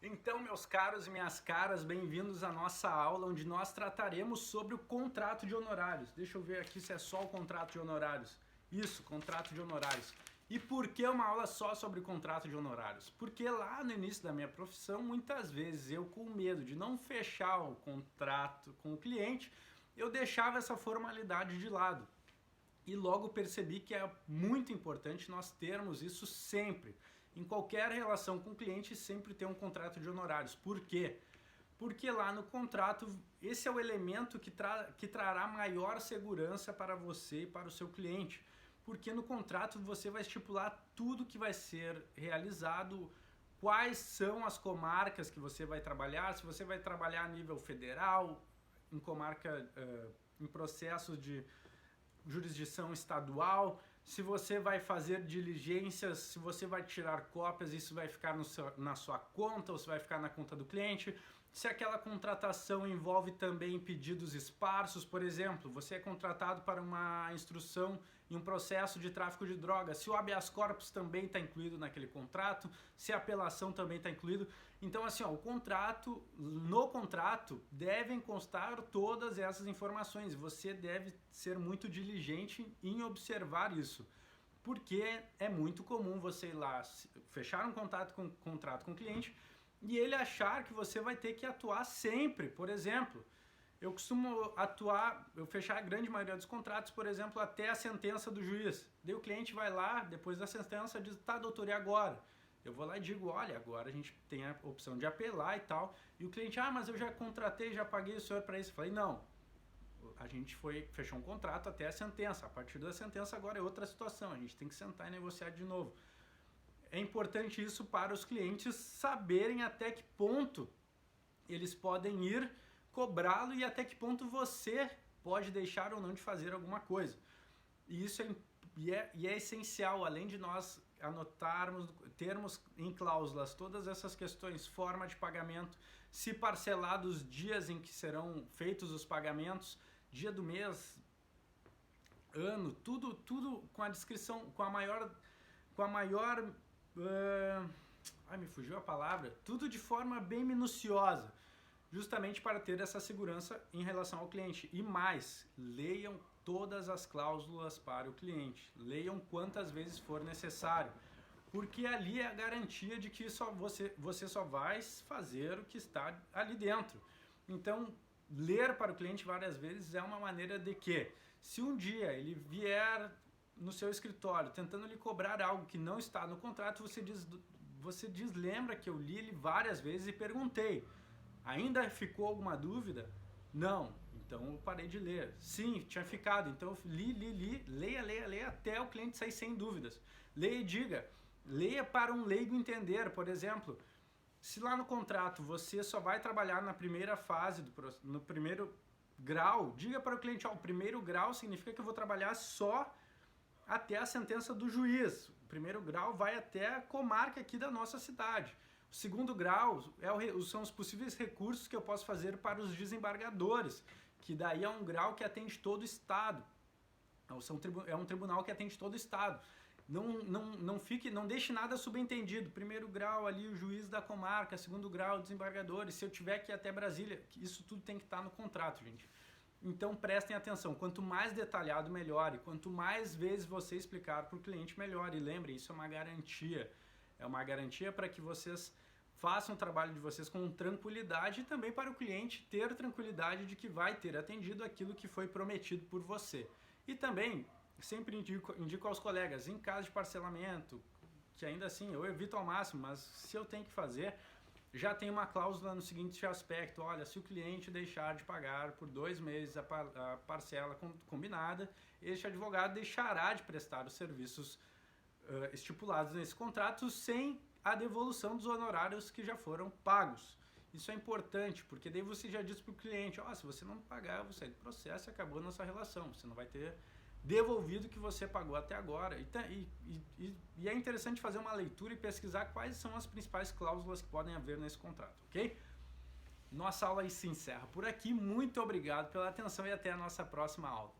Então, meus caros e minhas caras, bem-vindos à nossa aula onde nós trataremos sobre o contrato de honorários. Deixa eu ver aqui se é só o contrato de honorários. Isso, contrato de honorários. E por que uma aula só sobre contrato de honorários? Porque lá no início da minha profissão, muitas vezes eu com medo de não fechar o contrato com o cliente, eu deixava essa formalidade de lado. E logo percebi que é muito importante nós termos isso sempre. Em qualquer relação com o cliente, sempre ter um contrato de honorários. Por quê? Porque lá no contrato, esse é o elemento que trará maior segurança para você e para o seu cliente. Porque no contrato você vai estipular tudo que vai ser realizado, quais são as comarcas que você vai trabalhar, se você vai trabalhar a nível federal, em comarca, em processos de jurisdição estadual, se você vai fazer diligências, se você vai tirar cópias, isso vai ficar na sua conta ou se vai ficar na conta do cliente. Se aquela contratação envolve também pedidos esparsos, por exemplo, você é contratado para uma instrução em um processo de tráfico de drogas, se o habeas corpus também está incluído naquele contrato, se a apelação também está incluído. Então, assim, ó, no contrato devem constar todas essas informações. Você deve ser muito diligente em observar isso. Porque é muito comum você ir lá fechar um contrato com o cliente e ele achar que você vai ter que atuar sempre. Por exemplo, eu costumo fechar a grande maioria dos contratos, por exemplo, até a sentença do juiz. Daí o cliente vai lá, depois da sentença, diz, tá, doutor, e agora? Eu vou lá e digo, olha, agora a gente tem a opção de apelar e tal. E o cliente, mas eu já contratei, já paguei o senhor para isso. Eu falei, não, a gente fechou um contrato até a sentença. A partir da sentença agora é outra situação, a gente tem que sentar e negociar de novo. É importante isso para os clientes saberem até que ponto eles podem ir cobrá-lo e até que ponto você pode deixar ou não de fazer alguma coisa. E isso é essencial, além de nós anotarmos, termos em cláusulas todas essas questões, forma de pagamento, se parcelados dias em que serão feitos os pagamentos, dia do mês, ano, tudo com a descrição, com a maior me fugiu a palavra, tudo de forma bem minuciosa, justamente para ter essa segurança em relação ao cliente. E mais, leiam todas as cláusulas para o cliente, leiam quantas vezes for necessário, porque ali é a garantia de que você só vai fazer o que está ali dentro. Então, ler para o cliente várias vezes é uma maneira de que, se um dia ele vier no seu escritório tentando lhe cobrar algo que não está no contrato, você diz, lembra que eu li ele várias vezes e perguntei, ainda ficou alguma dúvida? Não, então eu parei de ler. Sim, tinha ficado, então eu li, leia até o cliente sair sem dúvidas. Leia e diga, leia para um leigo entender, por exemplo, se lá no contrato você só vai trabalhar na primeira fase, no primeiro grau, diga para o cliente, o primeiro grau significa que eu vou trabalhar só até a sentença do juiz. O primeiro grau vai até a comarca aqui da nossa cidade. O segundo grau são os possíveis recursos que eu posso fazer para os desembargadores, que daí é um grau que atende todo o estado. É um tribunal que atende todo o estado. Não deixe nada subentendido. Primeiro grau ali o juiz da comarca, segundo grau desembargadores. Se eu tiver que ir até Brasília, isso tudo tem que estar no contrato, gente. Então prestem atenção, quanto mais detalhado melhor, e quanto mais vezes você explicar para o cliente melhor. E lembrem, isso é uma garantia. É uma garantia para que vocês façam o trabalho de vocês com tranquilidade e também para o cliente ter tranquilidade de que vai ter atendido aquilo que foi prometido por você. E também, sempre indico aos colegas, em caso de parcelamento, que ainda assim eu evito ao máximo, mas se eu tenho que fazer, já tem uma cláusula no seguinte aspecto, olha, se o cliente deixar de pagar por 2 meses a parcela combinada, este advogado deixará de prestar os serviços estipulados nesse contrato sem a devolução dos honorários que já foram pagos. Isso é importante, porque daí você já diz para o cliente, se você não pagar, eu vou sair do processo e acabou a nossa relação, você não vai ter devolvido o que você pagou até agora. E é interessante fazer uma leitura e pesquisar quais são as principais cláusulas que podem haver nesse contrato, ok? Nossa aula se encerra por aqui, muito obrigado pela atenção e até a nossa próxima aula.